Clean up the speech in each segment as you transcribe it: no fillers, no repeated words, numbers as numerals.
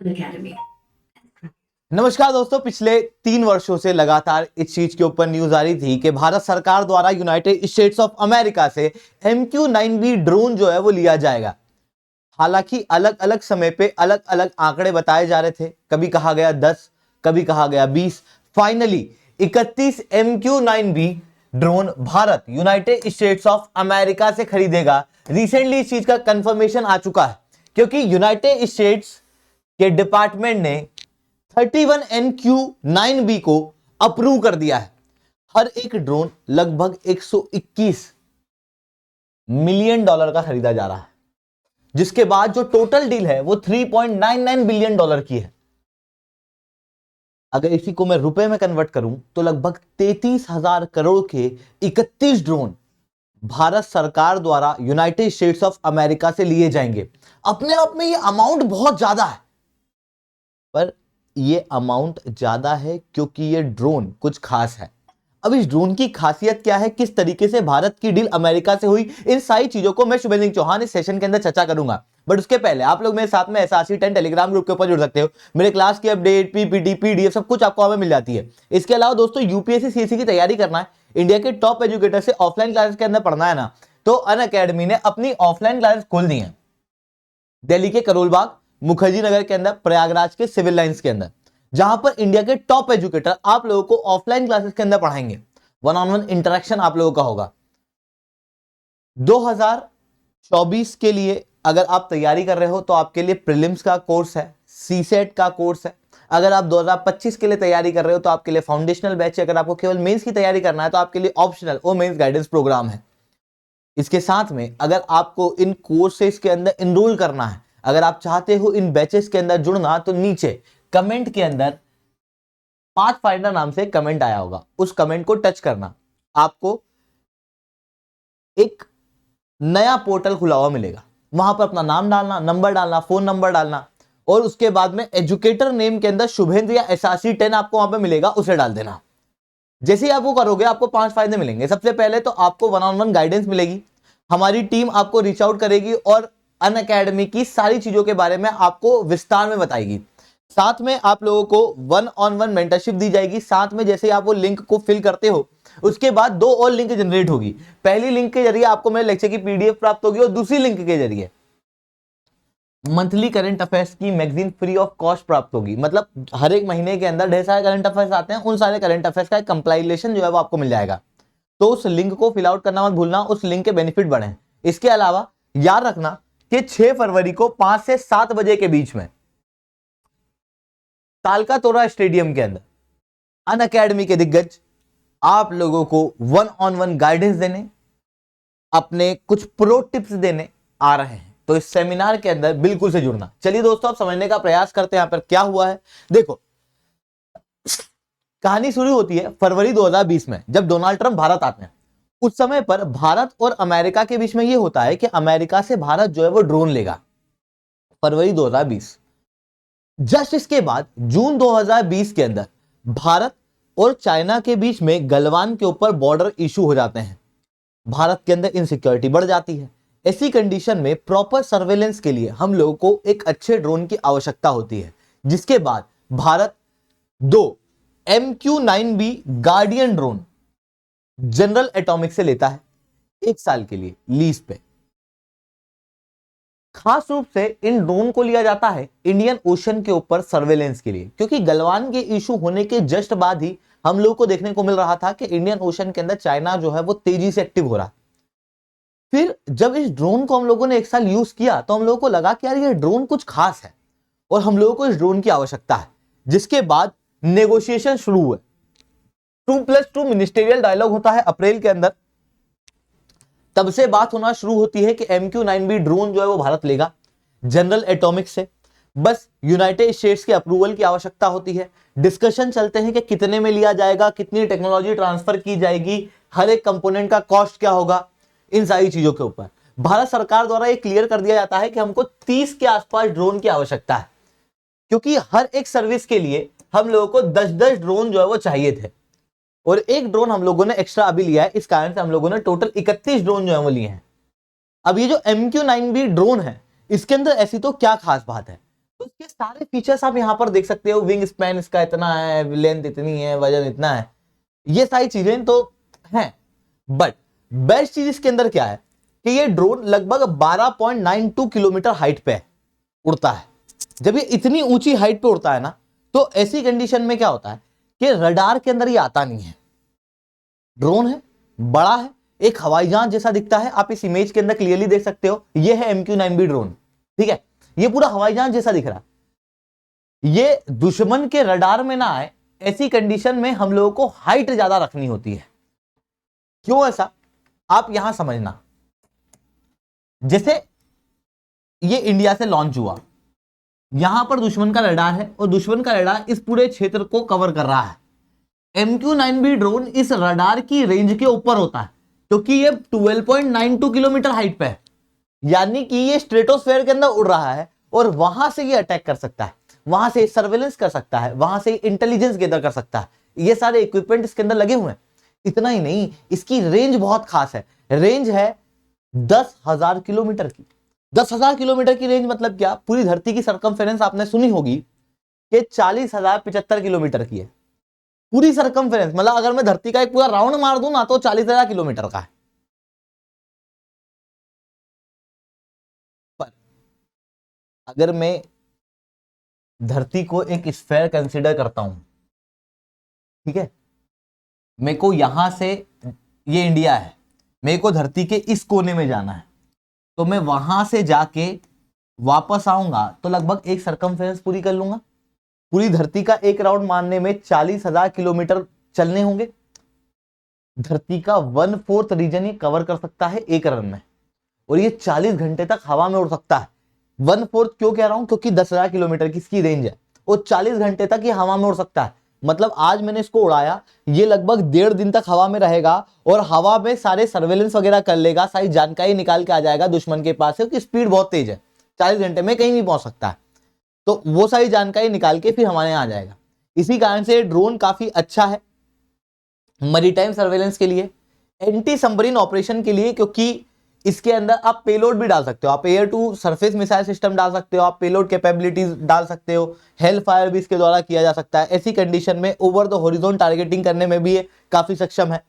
Academy. नमस्कार दोस्तों, पिछले 3 वर्षों से लगातार इस चीज के ऊपर न्यूज आ रही थी कि भारत सरकार द्वारा यूनाइटेड स्टेट्स ऑफ अमेरिका से MQ-9B ड्रोन जो है वो लिया जाएगा। हालांकि अलग अलग समय पे अलग अलग आंकड़े बताए जा रहे थे, कभी कहा गया 10, कभी कहा गया 20, finally 31 MQ-9B drone Bharat United states of America से खरीदेगा। रिसेंटली इस चीज का कंफर्मेशन आ चुका है क्योंकि यूनाइटेड स्टेट्स के डिपार्टमेंट ने 31 MQ-9B को अप्रूव कर दिया है। हर एक ड्रोन लगभग 121 मिलियन डॉलर का खरीदा जा रहा है, जिसके बाद जो टोटल डील है वो 3.99 बिलियन डॉलर की है। अगर इसी को मैं रुपए में कन्वर्ट करूं तो लगभग 33,000 करोड़ के 31 ड्रोन भारत सरकार द्वारा यूनाइटेड स्टेट्स ऑफ अमेरिका से लिए जाएंगे। अपने आप में ये अमाउंट बहुत ज्यादा है, पर ये अमाउंट ज्यादा है क्योंकि ये ड्रोन कुछ खास है। अब इस ड्रोन की खासियत क्या है, किस तरीके से भारत की डील अमेरिका से हुई, इन सारी चीजों को मैं शुभेंद्र सिंह चौहान इस सेशन के अंदर चर्चा करूंगा। बट उसके पहले आप लोग मेरे साथ में SRC10 टेलीग्राम ग्रुप के ऊपर जुड़ सकते हो। मेरे क्लास की अपडेट, PPT, PDF सब कुछ आपको हमें मिल जाती है। इसके अलावा दोस्तों UPSC CSE की तैयारी करना है, इंडिया के टॉप एजुकेटर से ऑफलाइन क्लासेस के अंदर पढ़ना है ना, तो अनअकैडमी ने अपनी ऑफलाइन क्लासेस खोल दी है दिल्ली के करोलबाग, मुखर्जी नगर के अंदर, प्रयागराज के सिविल लाइंस के अंदर, जहां पर इंडिया के टॉप एजुकेटर आप लोगों को ऑफलाइन क्लासेस के अंदर पढ़ाएंगे। 1-on-1 इंटरेक्शन आप लोगों का होगा। 2024 के लिए अगर आप तैयारी कर रहे हो तो आपके लिए प्रीलिम्स का कोर्स है, CSET का कोर्स है। अगर आप 2025 के लिए तैयारी कर रहे हो तो आपके लिए फाउंडेशनल बैच है। अगर आपको केवल मेंस की तैयारी करना है तो आपके लिए ऑप्शनल और मेंस गाइडेंस प्रोग्राम है। इसके साथ में अगर आपको इन कोर्सेज के अंदर इनरोल करना है, अगर आप चाहते हो इन बैचेस के अंदर जुड़ना, तो नीचे कमेंट के अंदर पाथ फाइंडर नाम से कमेंट आया होगा, उस कमेंट को टच करना, आपको एक नया पोर्टल खुला हुआ मिलेगा। वहां पर अपना नाम डालना, नंबर डालना, फोन नंबर डालना, और उसके बाद में एजुकेटर नेम के अंदर शुभेंद्र या SRC10 आपको वहां पर मिलेगा, उसे डाल देना। जैसे ही आप वो करोगे आपको 5 फायदे मिलेंगे। सबसे पहले तो आपको 1-on-1 गाइडेंस मिलेगी, हमारी टीम आपको रीच आउट करेगी और अनअकैडमी की सारी चीजों के बारे में आपको विस्तार में बताएगी। साथ में आप लोगों को 1-on-1 मेंटरशिप दी जाएगी। साथ में जैसे आप वो लिंक को फिल करते हो, उसके बाद 2 और लिंक जनरेट होगी। पहली लिंक के जरिए आपको मेरे लेक्चर की PDF प्राप्त होगी और दूसरी लिंक के जरिए मंथली करंट अफेयर्स की मैगजीन फ्री ऑफ कॉस्ट प्राप्त होगी। मतलब हर एक महीने के अंदर ढेर सारे करंट अफेयर्स आते हैं, उन सारे करंट अफेयर्स का एक कंपाइलेशन जो है वो आपको मिल जाएगा। तो उस लिंक को फिल आउट करना मत भूलना, उस लिंक के बेनिफिट बढ़े। इसके अलावा याद रखना कि 6 फरवरी को 5 से 7 बजे के बीच में तालकातोरा स्टेडियम के अंदर अनअकैडमी के दिग्गज आप लोगों को 1-on-1 गाइडेंस देने, अपने कुछ प्रो टिप्स देने आ रहे हैं। तो इस सेमिनार के अंदर बिल्कुल से जुड़ना। चलिए दोस्तों, आप समझने का प्रयास करते हैं यहां पर क्या हुआ है। देखो, कहानी शुरू होती है फरवरी 2020 में, जब डोनाल्ड ट्रंप भारत आते हैं। उस समय पर भारत और अमेरिका के बीच में यह होता है कि अमेरिका से भारत जो है वो ड्रोन लेगा, फरवरी 2020। जस्ट इसके बाद जून 2020 के अंदर भारत और चाइना के बीच में गलवान के ऊपर बॉर्डर इशू हो जाते हैं। भारत के अंदर इनसिक्योरिटी बढ़ जाती है। ऐसी कंडीशन में प्रॉपर सर्वेलेंस के लिए हम लोगों को एक अच्छे ड्रोन की आवश्यकता होती है, जिसके बाद Bharat 2 MQ-9B guardian drone general atomic से लेता है 1 साल के लिए लीज पे। खास रूप से इन ड्रोन को लिया जाता है इंडियन ओशन के ऊपर सर्वेलेंस के लिए, क्योंकि गलवान के इशू होने के जस्ट बाद ही हम लोगों को देखने को मिल रहा था कि इंडियन ओशन के अंदर चाइना जो है वो तेजी से एक्टिव हो रहा। फिर जब इस ड्रोन को हम लोगों ने 1 साल यूज किया तो हम लोगों को लगा कि यार ये ड्रोन कुछ खास है और हम लोगों को इस ड्रोन की आवश्यकता है। जिसके बाद नेगोशिएशन शुरू हुए। 2+2 मिनिस्टेरियल डायलॉग होता है अप्रैल के अंदर। तब से बात होना शुरू होती है कि MQ-9B ड्रोन जो है वो भारत लेगा जनरल एटॉमिक से। बस यूनाइटेड स्टेट्स के अप्रूवल की आवश्यकता होती है। डिस्कशन चलते हैं कि कितने में लिया जाएगा, कितनी टेक्नोलॉजी ट्रांसफर की जाएगी, हर एक कंपोनेंट का कॉस्ट क्या होगा, इन सारी चीजों के ऊपर भारत सरकार द्वारा ये क्लियर कर दिया जाता है कि हमको 30 के आसपास ड्रोन की आवश्यकता है, क्योंकि हर एक सर्विस के लिए हम लोगों को 10-10 ड्रोन जो है वो चाहिए थे। और एक ड्रोन हम लोगों ने एक्स्ट्रा अभी लिया है, इस कारण से हम लोगों ने टोटल 31 ड्रोन जो है वो लिए हैं। अब ये जो MQ-9B ड्रोन है, इसके अंदर ऐसी तो क्या खास बात है, तो इसके सारे फीचर्स आप यहाँ पर देख सकते हो, विंग स्पैन इसका इतना है, लेंथ इतनी है, वजन इतना है, ये सारी चीजें तो हैं। बट बेस्ट चीज इसके अंदर क्या है कि ये ड्रोन लगभग 12.92 किलोमीटर हाइट पे उड़ता है। जब ये इतनी ऊंची हाइट पे उड़ता है ना, तो ऐसी कंडीशन में क्या होता है कि रडार के अंदर ये आता नहीं है। ड्रोन है, बड़ा है, एक हवाई जहाज जैसा दिखता है, आप इस इमेज के अंदर क्लियरली देख सकते हो, ये है MQ-9B ड्रोन, ठीक है, ये पूरा हवाई जहाज जैसा दिख रहा है। ये दुश्मन के रडार में ना आए, ऐसी कंडीशन में हम लोगों को हाइट ज्यादा रखनी होती है। क्यों ऐसा, आप यहां समझना। जैसे ये इंडिया से लॉन्च हुआ, यहां पर दुश्मन का रडार है और दुश्मन का रडार इस पूरे क्षेत्र को कवर कर रहा है। MQ-9B ड्रोन इस रडार की रेंज के ऊपर होता है, क्योंकि ये 12.92 किलोमीटर हाइट पे है, यानी कि ये स्ट्रेटोस्फेयर के अंदर उड़ रहा है और वहां से ये अटैक कर सकता है, वहां से सर्वेलेंस कर सकता है, वहां से इंटेलिजेंस गैदर कर सकता है। ये सारे इक्विपमेंट इसके अंदर लगे हुए हैं। इतना ही नहीं, इसकी रेंज बहुत खास है। रेंज है 10,000 किलोमीटर की। 10,000 किलोमीटर की रेंज मतलब क्या, पूरी धरती की सरकमफेरेंस आपने सुनी होगी कि 40,075 किलोमीटर की है। पूरी सरकमफेरेंस मतलब अगर मैं धरती का एक पूरा राउंड मार दूं ना, तो 40,000 किलोमीटर का है। पर अगर मैं धरती को एक स्फेयर कंसीडर करता हूं, ठीक है, मेरे को यहां से, ये इंडिया है, मेरे को धरती के इस कोने में जाना है, तो मैं वहां से जाके वापस आऊंगा तो लगभग एक सरकमफेरेंस पूरी कर लूंगा। पूरी धरती का एक राउंड मारने में 40,000 किलोमीटर चलने होंगे। धरती का 1/4 रीजन ये कवर कर सकता है एक रन में, और ये 40 घंटे तक हवा में उड़ सकता है। 1/4 क्यों कह रहा हूं, क्योंकि 10,000 किलोमीटर की इसकी रेंज है और 40 घंटे तक ये हवा में उड़ सकता है। मतलब आज मैंने इसको उड़ाया, ये लगभग 1.5 दिन तक हवा में रहेगा और हवा में सारे सर्वेलेंस वगैरह कर लेगा, सारी जानकारी निकाल के आ जाएगा दुश्मन के पास है, क्योंकि स्पीड बहुत तेज है, 40 घंटे में कहीं नहीं पहुंच सकता है। तो वो सारी जानकारी निकाल के फिर हमारे यहाँ आ जाएगा। इसी कारण से ड्रोन काफी अच्छा है मरीटाइम सर्वेलेंस के लिए, एंटी सबमरीन ऑपरेशन के लिए, क्योंकि इसके अंदर आप पेलोड भी डाल सकते हो। आप air to surface missile system डाल सकते हो, आप पेलोड कैपेबिलिटीज डाल सकते हो, हेल फायर भी इसके द्वारा किया जा सकता है। ऐसी कंडीशन में ओवर द हॉरिजॉन टारगेटिंग करने में भी ये काफी सक्षम है।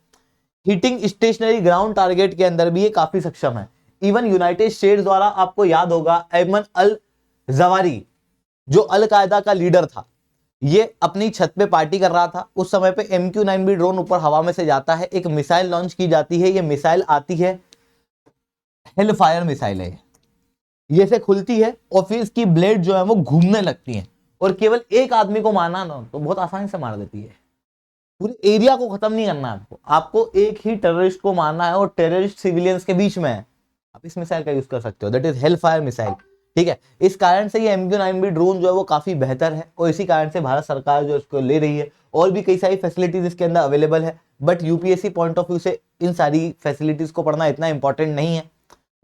हिटिंग स्टेशनरी ग्राउंड टारगेट के अंदर भी ये काफी सक्षम है। इवन यूनाइटेड स्टेट्स द्वारा, आपको याद होगा, अयमन अल जवारी जो अल कायदा का लीडर था, ये अपनी छत पे पार्टी कर रहा था, उस समय पे MQ-9B ड्रोन ऊपर हवा में से जाता है, एक मिसाइल लॉन्च की जाती है। ये मिसाइल आती है, हेल फायर मिसाइल है, ये से खुलती है और फिर इसकी ब्लेड जो है वो घूमने लगती है, और केवल एक आदमी को मारना ना तो बहुत आसानी से मार देती है। पूरे एरिया को खत्म नहीं करना है आपको एक ही टेररिस्ट को मारना है, और टेररिस्ट सिविलियंस के बीच में है, आप इस मिसाइल का यूज कर सकते हो, that is hello fire missile, ठीक है। इस कारण से ये MQ-9B ड्रोन जो है वो काफी बेहतर है, और इसी कारण से भारत सरकार जो इसको ले रही है, और भी कई सारी फैसिलिटीज इसके अंदर अवेलेबल है। But UPSC point of view से इन सारी फैसिलिटीज को पढ़ना इतना इंपॉर्टेंट नहीं है।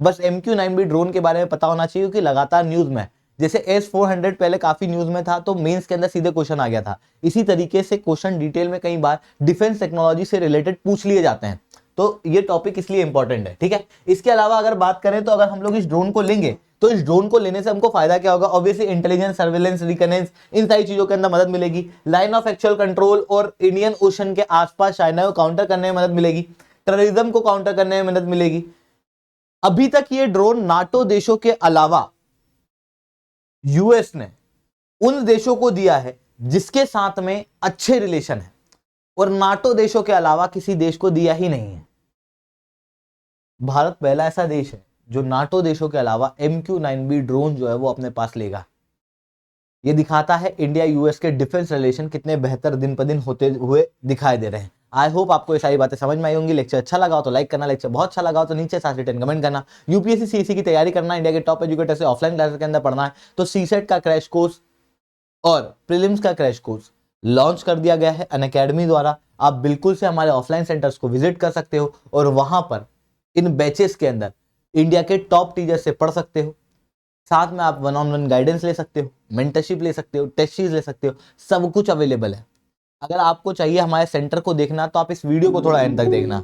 बस MQ-9B ड्रोन के बारे में पता होना चाहिए कि लगातार न्यूज में, जैसे S-400 पहले काफी न्यूज में था, तो मेंस के अंदर सीधे क्वेश्चन आ गया था। इसी तरीके से क्वेश्चन डिटेल में कई बार डिफेंस टेक्नोलॉजी से रिलेटेड पूछ लिए जाते हैं, तो ये टॉपिक इसलिए इंपॉर्टेंट है, ठीक है। इसके अलावा अगर बात करें तो अगर हम लोग इस ड्रोन को लेंगे, तो इस ड्रोन को लेने से हमको फायदा क्या होगा, ऑब्वियसली इंटेलिजेंस, सर्वेलेंस, रिकनेंस, इन सारी चीजों के अंदर मदद मिलेगी। लाइन ऑफ एक्चुअल कंट्रोल और इंडियन ओशन के आसपास चाइना को काउंटर करने में मदद मिलेगी, टेररिज्म को काउंटर करने में मदद मिलेगी। अभी तक ये ड्रोन नाटो देशों के अलावा यूएस ने उन देशों को दिया है जिसके साथ में अच्छे रिलेशन है, और नाटो देशों के अलावा किसी देश को दिया ही नहीं है। भारत पहला ऐसा देश है जो नाटो देशों के अलावा MQ-9B ड्रोन जो है वो अपने पास लेगा। ये दिखाता है इंडिया यूएस के डिफेंस रिलेशन कितने बेहतर दिन पर दिन होते हुए दिखाई दे रहे हैं। आई होप आपको ये सारी बातें समझ में आई होंगी। लेक्चर अच्छा लगा हो तो लाइक करना, लेक्चर बहुत अच्छा लगा हो तो नीचे साथ रिटर्न कमेंट करना। UPSC CEC की तैयारी करना, इंडिया के टॉप एजुकेटर से ऑफलाइन क्लासेस के अंदर पढ़ना है, तो CSET का क्रैश कोर्स और प्रीलिम्स का क्रैश कोर्स लॉन्च कर दिया गया है अनअकैडमी द्वारा। आप बिल्कुल से हमारे ऑफलाइन सेंटर्स को विजिट कर सकते हो, और वहां पर इन बैचेस के अंदर इंडिया के टॉप टीचर से पढ़ सकते हो। साथ में आप 1-on-1 गाइडेंस ले सकते हो, मेंटरशिप ले सकते हो, टेस्ट सीरीज ले सकते हो, सब कुछ अवेलेबल है। अगर आपको चाहिए हमारे सेंटर को देखना, तो आप इस वीडियो को थोड़ा एंड तक देखना।